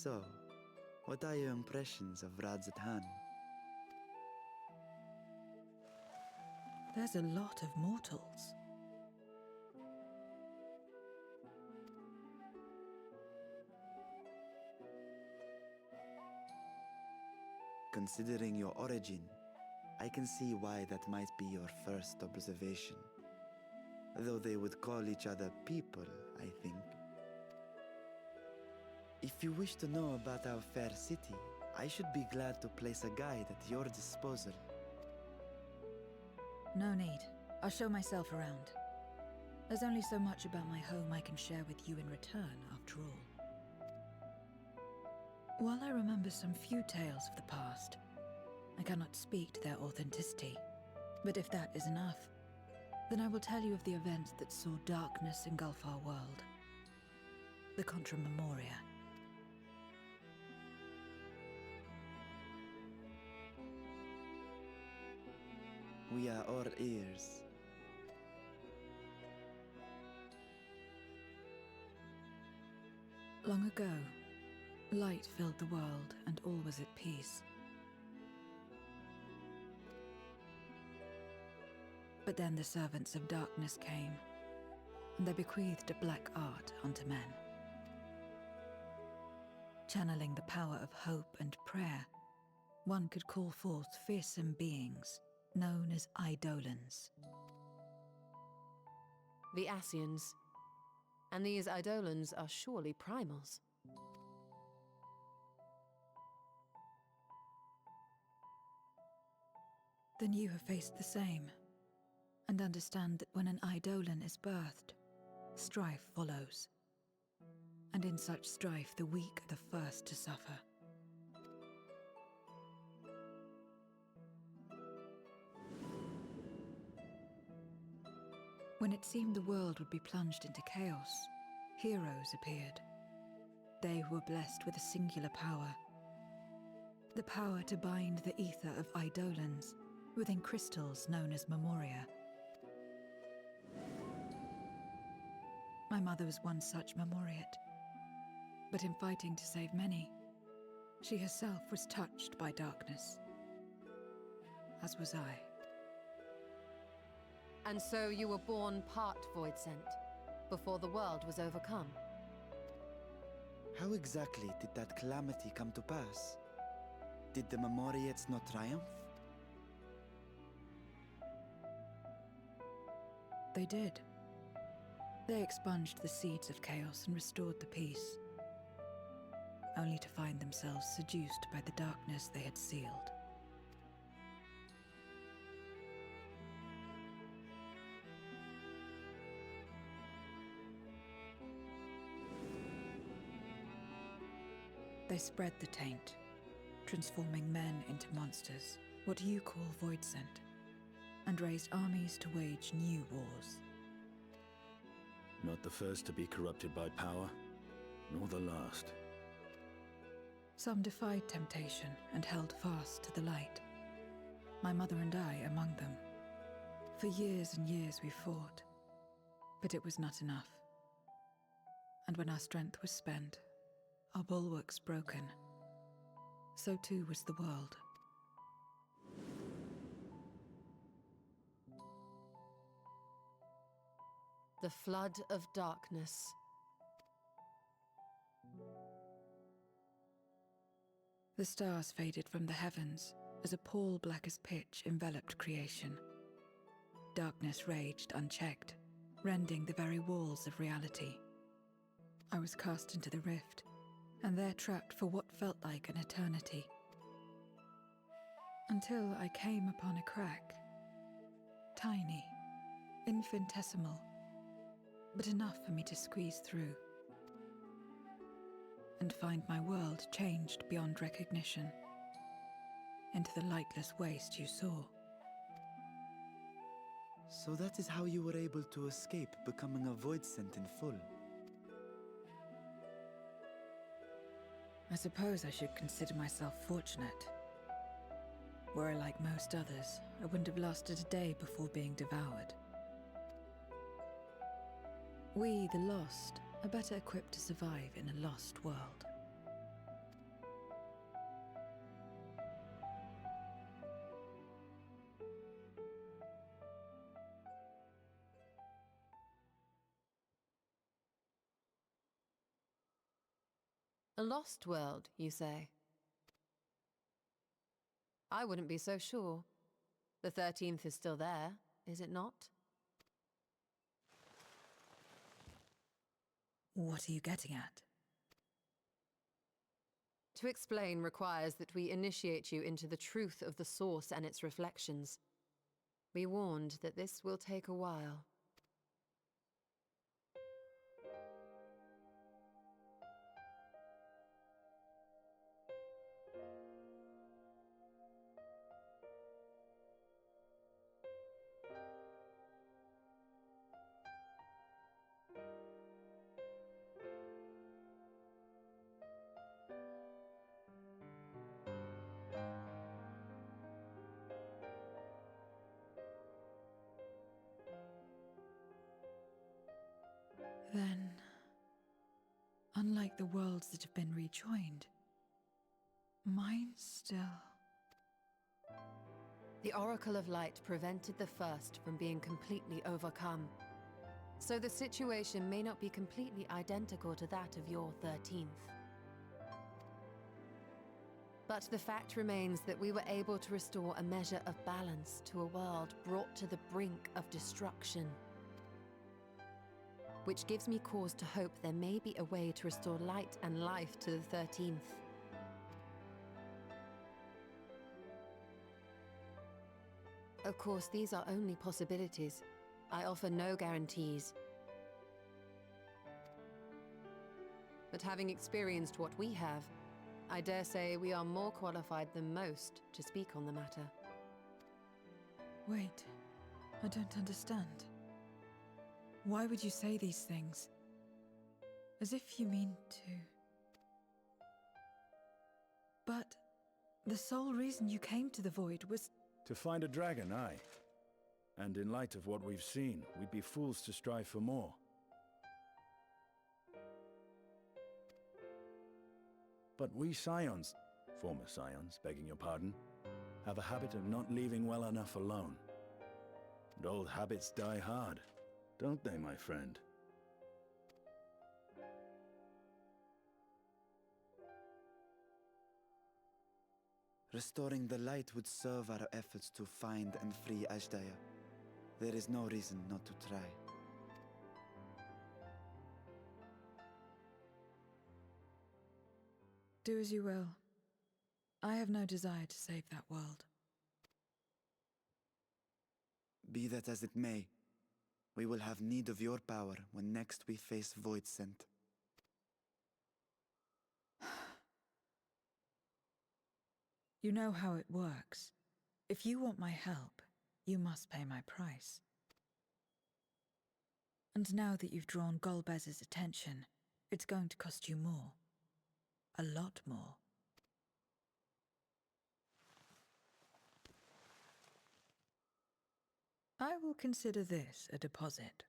So, what are your impressions of Radzatan? There's a lot of mortals. Considering your origin, I can see why that might be your first observation. Though they would call each other people, I think. If you wish to know about our fair city, I should be glad to place a guide at your disposal. No need. I'll show myself around. There's only so much about my home I can share with you in return, after all. While I remember some few tales of the past, I cannot speak to their authenticity. But if that is enough, then I will tell you of the events that saw darkness engulf our world. The Contra Memoria. We are all ears. Long ago, light filled the world and all was at peace. But then the servants of darkness came, and they bequeathed a black art unto men. Channeling the power of hope and prayer, one could call forth fearsome beings known as Eidolons. The Ascians. And these Eidolons are surely primals. Then you have faced the same, and understand that when an Eidolon is birthed, strife follows. And in such strife, the weak are the first to suffer. When it seemed the world would be plunged into chaos, heroes appeared. They who were blessed with a singular power. The power to bind the ether of Eidolons within crystals known as Memoria. My mother was one such Memoriate. But in fighting to save many, she herself was touched by darkness. As was I. And so you were born part Void Sent, before the world was overcome. How exactly did that calamity come to pass? Did the Memoriates not triumph? They did. They expunged the seeds of chaos and restored the peace, only to find themselves seduced by the darkness they had sealed. They spread the taint, transforming men into monsters, what you call Void Sent, and raised armies to wage new wars. Not the first to be corrupted by power, nor the last. Some defied temptation and held fast to the light. My mother and I among them. For years and years we fought, but it was not enough. And when our strength was spent, our bulwarks broken, so too was the world. The flood of darkness. The stars faded from the heavens as a pall black as pitch enveloped creation. Darkness raged unchecked, rending the very walls of reality. I was cast into the rift, and there trapped for what felt like an eternity. Until I came upon a crack. Tiny, infinitesimal, but enough for me to squeeze through. And find my world changed beyond recognition, into the lightless waste you saw. So that is how you were able to escape becoming a Void Sent in full. I suppose I should consider myself fortunate. Were I like most others, I wouldn't have lasted a day before being devoured. We, the lost, are better equipped to survive in a lost world. lost world, you say? I wouldn't be so sure. The 13th is still there, is it not? What are you getting at? To explain requires that we initiate you into the truth of the source and its reflections. Be warned that this will take a while. Then, unlike the worlds that have been rejoined, mine still... The Oracle of Light prevented the first from being completely overcome. So the situation may not be completely identical to that of your 13th. But the fact remains that we were able to restore a measure of balance to a world brought to the brink of destruction. Which gives me cause to hope there may be a way to restore light and life to the 13th. Of course, these are only possibilities. I offer no guarantees. But having experienced what we have, I dare say we are more qualified than most to speak on the matter. Wait, I don't understand. Why would you say these things? As if you mean to... But the sole reason you came to the Void was... To find a dragon, aye. And in light of what we've seen, we'd be fools to strive for more. But we Scions, former Scions, begging your pardon, have a habit of not leaving well enough alone. And old habits die hard, don't they, my friend? Restoring the light would serve our efforts to find and free Ashdaya. There is no reason not to try. Do as you will. I have no desire to save that world. Be that as it may, we will have need of your power when next we face Void Scent. You know how it works. If you want my help, you must pay my price. And now that you've drawn Golbez's attention, it's going to cost you more. A lot more. I will consider this a deposit.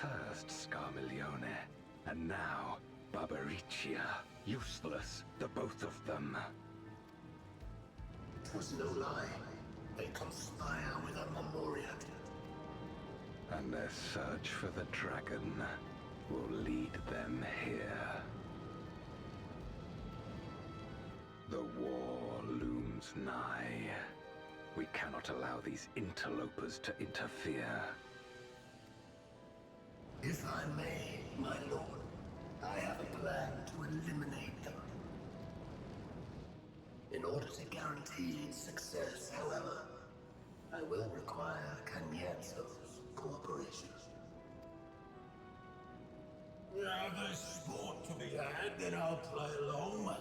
First Scarmiglione, and now Barbaricia. Useless, the both of them. 'Twas no lie. They conspire with a Memoria. And their search for the dragon will lead them here. The war looms nigh. We cannot allow these interlopers to interfere. If I may, my lord, I have a plan to eliminate them. In order to guarantee success, however, I will require Cagnazzo's cooperation. Now there's sport to be had, then I'll play along.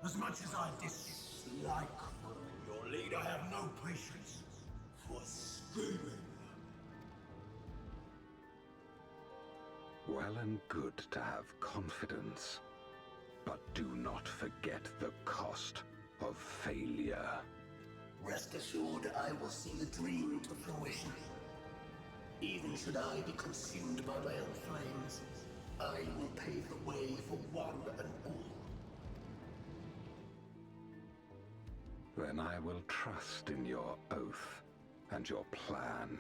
As much as I dislike following your lead, I have no patience for scheming. Well and good to have confidence, but do not forget the cost of failure. Rest assured, I will see the dream to fruition. Even should I be consumed by my own flames, I will pave the way for one and all. Then I will trust in your oath and your plan.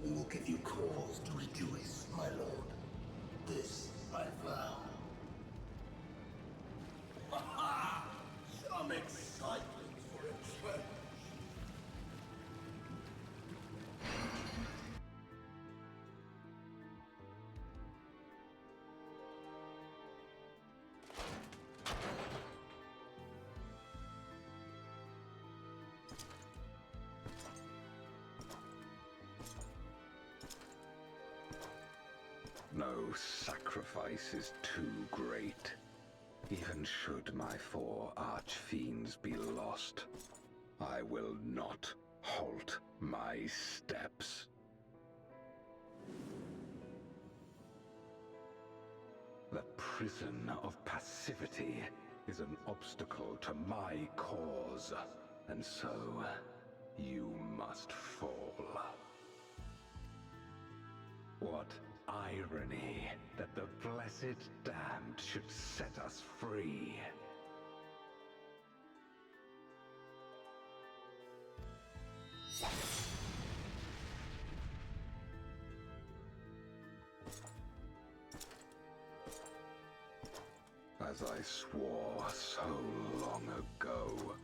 We will give you cause to rejoice, my lord. This I vow. Ha-ha! Some excitement for a change. No sacrifice is too great. Even should my 4 archfiends be lost, I will not halt my steps. The prison of passivity is an obstacle to my cause, and so you must fall. What irony that the blessed damned should set us free. As I swore so long ago.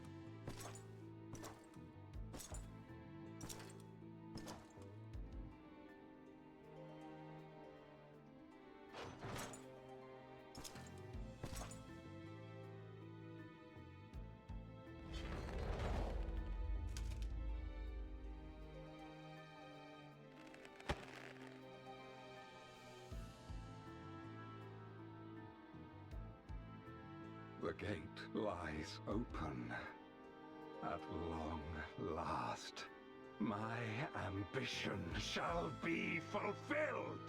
The gate lies open. At long last, my ambition shall be fulfilled!